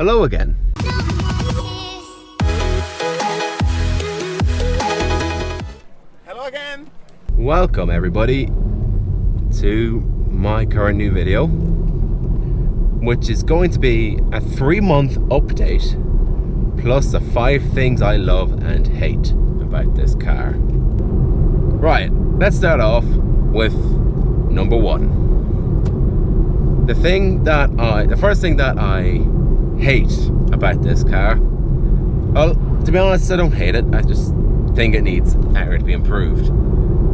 Hello again. Hello again. Welcome everybody to my current new video, which is going to be a 3-month update plus the 5 things I love and hate about this car. Right, let's start off with number 1. The first thing that I hate about this car, well, to be honest, I don't hate it, I just think it needs area to be improved,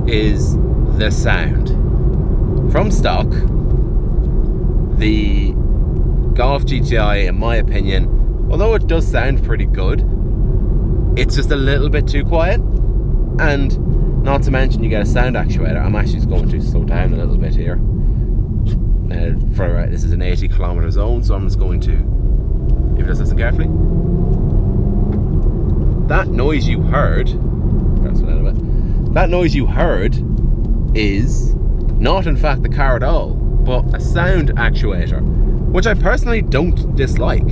is the sound. From stock, the Golf GTI, in my opinion, although it does sound pretty good, it's just a little bit too quiet. And not to mention you get a sound actuator. I'm actually just going to slow down a little bit here. This is an 80-kilometer zone, so I'm just going to, if you just listen carefully. That noise you heard, that noise you heard is not in fact the car at all, but a sound actuator, which I personally don't dislike.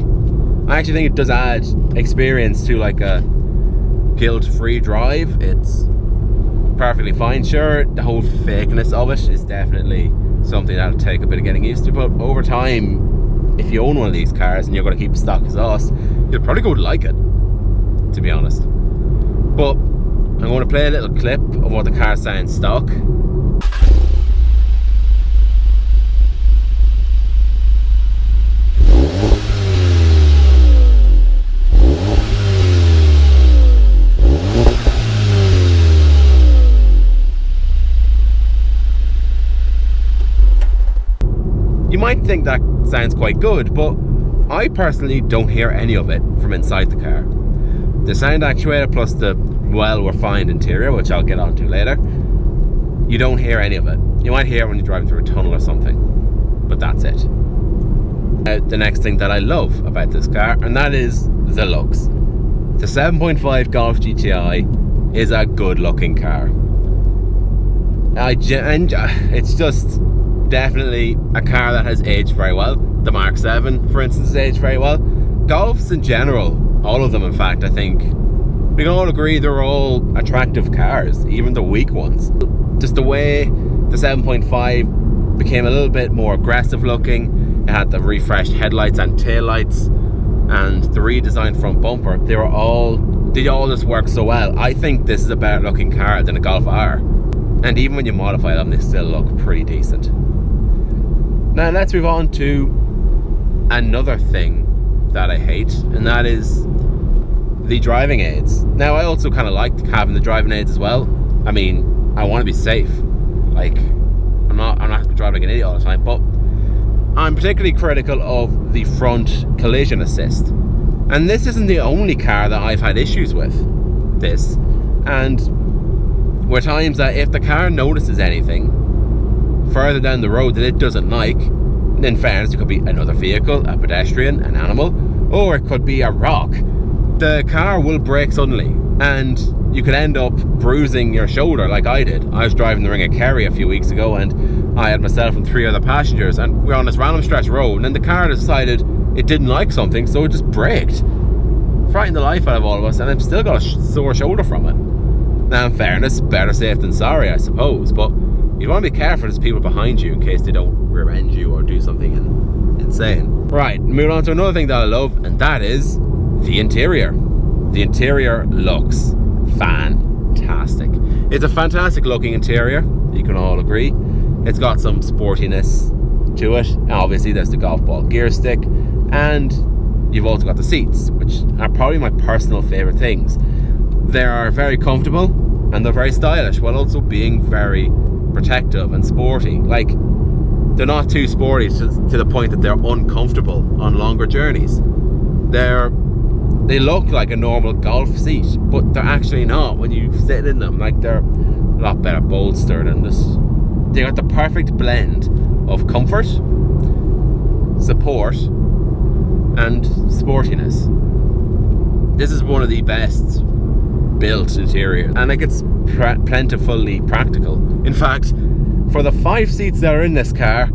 I actually think it does add experience to like a guilt-free drive. It's perfectly fine. Sure, the whole fakeness of it is definitely something that'll take a bit of getting used to, but over time, if you own one of these cars and you're going to keep stock exhaust, you'll probably go to like it, to be honest. But I'm going to play a little clip of what the car sounds stock. You might think that sounds quite good, but I personally don't hear any of it from inside the car. The sound actuator plus the well-refined interior, which I'll get onto later, you don't hear any of it. You might hear it when you're driving through a tunnel or something, but that's it. The next thing that I love about this car, and that is the looks. The 7.5 Golf GTI is a good-looking car. It's just definitely a car that has aged very well. The Mark 7, for instance, has aged very well. Golfs in general, all of them in fact, I think we can all agree they're all attractive cars, even the weak ones. Just the way the 7.5 became a little bit more aggressive looking, it had the refreshed headlights and taillights and the redesigned front bumper, they all just work so well. I think this is a better looking car than a Golf R, and even when you modify them, they still look pretty decent. Now let's move on to another thing that I hate, and that is the driving aids. Now I also kind of like having the driving aids as well. I mean, I want to be safe. Like, I'm not driving like an idiot all the time, but I'm particularly critical of the front collision assist. And this isn't the only car that I've had issues with this. And were times that if the car notices anything further down the road that it doesn't like, in fairness, it could be another vehicle, a pedestrian, an animal, or it could be a rock, the car will brake suddenly and you could end up bruising your shoulder like I did. I was driving the Ring of Kerry a few weeks ago and I had myself and 3 other passengers, and we were on this random stretch road, and then the car decided it didn't like something, so it just braked. Frightened the life out of all of us, and I've still got a sore shoulder from it. Now, in fairness, better safe than sorry, I suppose, but you want to be careful, there's people behind you in case they don't rear-end you or do something insane. Right, moving on to another thing that I love, and that is the interior. The interior looks fantastic. It's a fantastic looking interior, you can all agree. It's got some sportiness to it. Obviously there's the golf ball gear stick, and you've also got the seats, which are probably my personal favorite things. They are very comfortable and they're very stylish, while also being very protective and sporty. Like, they're not too sporty to the point that they're uncomfortable on longer journeys. They look like a normal golf seat, but they're actually not when you sit in them. Like, they're a lot better bolstered, and they got the perfect blend of comfort, support, and sportiness. This is one of the best built interiors, and like, it's plentifully practical. In fact, for the 5 seats that are in this car,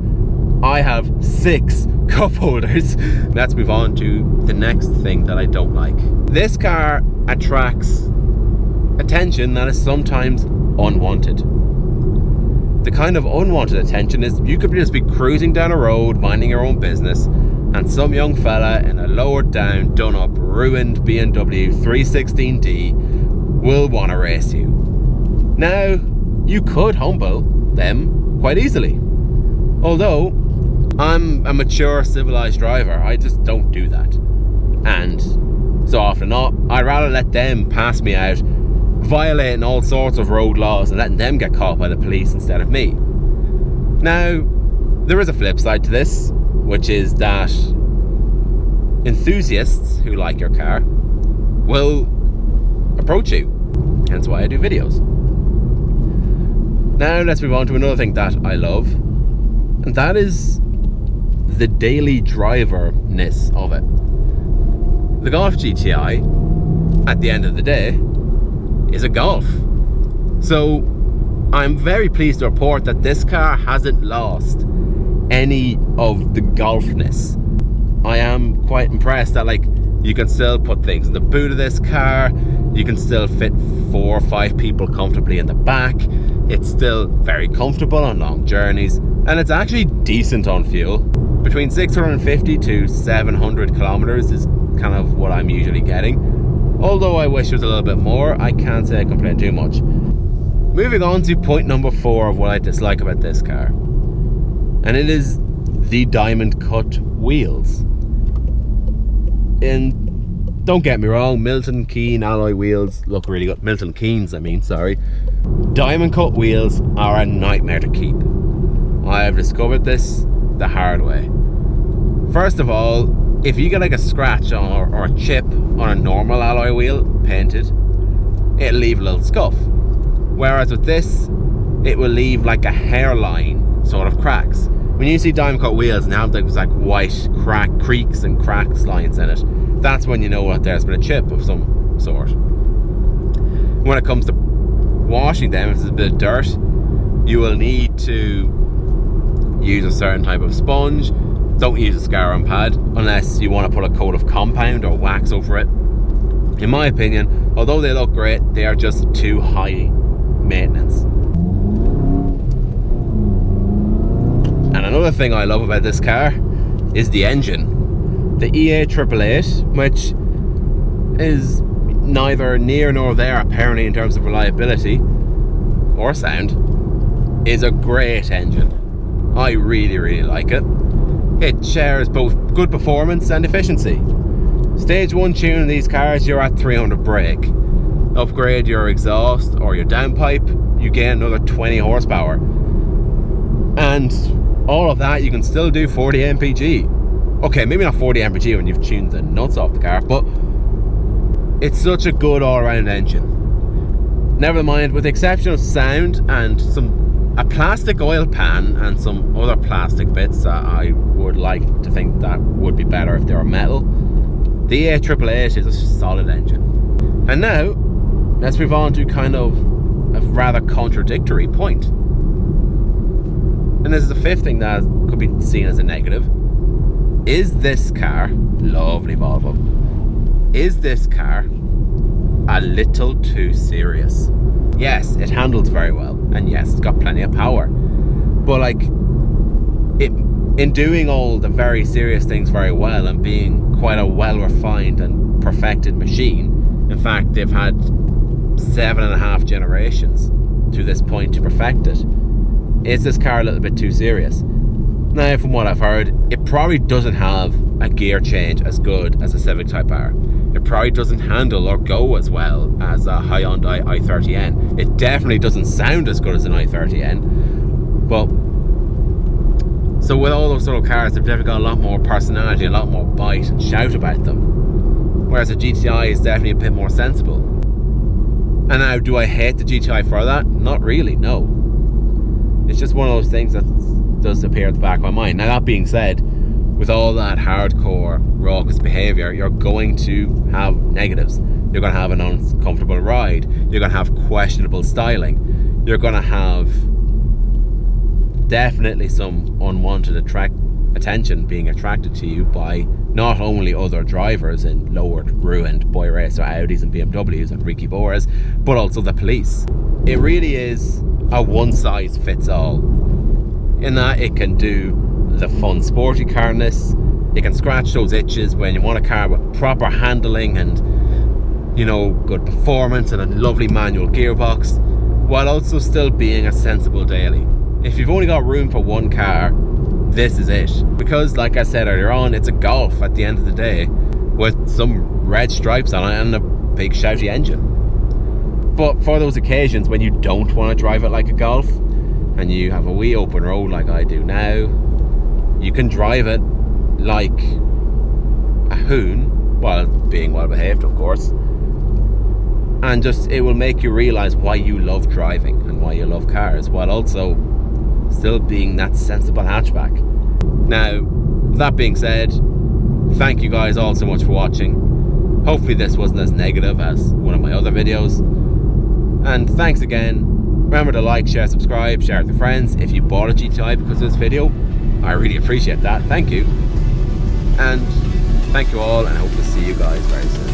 I have 6 cup holders. Let's move on to the next thing that I don't like. This car attracts attention that is sometimes unwanted. The kind of unwanted attention is you could just be cruising down a road, minding your own business, and some young fella in a lowered down, done up, ruined BMW 316D will want to race you. Now, you could humble them quite easily. Although, I'm a mature, civilized driver, I just don't do that. And so often not, I'd rather let them pass me out, violating all sorts of road laws and letting them get caught by the police instead of me. Now, there is a flip side to this, which is that enthusiasts who like your car will approach you. Hence why I do videos. Now let's move on to another thing that I love, and that is the daily driver-ness of it. The Golf GTI, at the end of the day, is a Golf. So I'm very pleased to report that this car hasn't lost any of the Golfness. I am quite impressed that you can still put things in the boot of this car, you can still fit 4 or 5 people comfortably in the back, it's still very comfortable on long journeys, and it's actually decent on fuel. Between 650 to 700 kilometers is kind of what I'm usually getting. Although I wish it was a little bit more, I can't say I complain too much. Moving on to point number 4 of what I dislike about this car. And it is the diamond cut wheels. And don't get me wrong, Milton Keynes alloy wheels look really good. Milton Keynes, sorry. Diamond cut wheels are a nightmare to keep. I have discovered this the hard way. First of all, if you get a scratch or a chip on a normal alloy wheel painted, it'll leave a little scuff. Whereas with this, it will leave a hairline sort of cracks. When you see diamond cut wheels and have those white creaks and cracks lines in it, that's when you know that there's been a chip of some sort. When it comes to washing them, if there's a bit of dirt, you will need to use a certain type of sponge. Don't use a scouring pad unless you want to put a coat of compound or wax over it. In my opinion, although they look great, they are just too high maintenance. And another thing I love about this car is the engine. The EA888, which is neither near nor there apparently in terms of reliability or sound, is a great engine. I really like it. It shares both good performance and efficiency. Stage 1 tune in these cars, you're at 300 brake. Upgrade your exhaust or your downpipe, you gain another 20 horsepower. And all of that, you can still do 40 mpg. Okay, maybe not 40 mpg when you've tuned the nuts off the car, but it's such a good all-round engine. Never mind, with the exception of sound and a plastic oil pan and some other plastic bits that I would like to think that would be better if they were metal, the EA888 is a solid engine. And now, let's move on to kind of a rather contradictory point. And this is the 5th thing that could be seen as a negative. Is this car, lovely Volvo, is this car a little too serious? Yes, it handles very well, and yes, it's got plenty of power, but in doing all the very serious things very well and being quite a well-refined and perfected machine, in fact they've had 7.5 generations to this point to perfect it, is this car a little bit too serious? Now, from what I've heard, it probably doesn't have a gear change as good as a Civic Type R. It probably doesn't handle or go as well as a Hyundai i30N. It definitely doesn't sound as good as an i30N. But so with all those sort of cars, they've definitely got a lot more personality, a lot more bite and shout about them. Whereas the GTI is definitely a bit more sensible. And now, do I hate the GTI for that? Not really, no. It's just one of those things that does appear at the back of my mind. Now, that being said, with all that hardcore, raucous behaviour, you're going to have negatives. You're going to have an uncomfortable ride. You're going to have questionable styling. You're going to have definitely some unwanted attention, being attracted to you by not only other drivers in lowered, ruined boy racer Audis and BMWs and Ricky Boras, but also the police. It really is a one-size-fits-all, in that it can do the fun sporty carness, it can scratch those itches when you want a car with proper handling and, you know, good performance and a lovely manual gearbox, while also still being a sensible daily. If you've only got room for one car, this is it. Because, like I said earlier on, it's a Golf at the end of the day, with some red stripes on it and a big shouty engine. But for those occasions when you don't want to drive it like a Golf, and you have a wee open road like I do now, you can drive it like a hoon, while being well behaved, of course. And just, it will make you realise why you love driving and why you love cars, while also still being that sensible hatchback. Now, that being said, thank you guys all so much for watching. Hopefully this wasn't as negative as one of my other videos. And thanks again. Remember to like, share, subscribe, share it with friends. If you bought a GTI because of this video, I really appreciate that. Thank you. And thank you all, and I hope to see you guys very soon.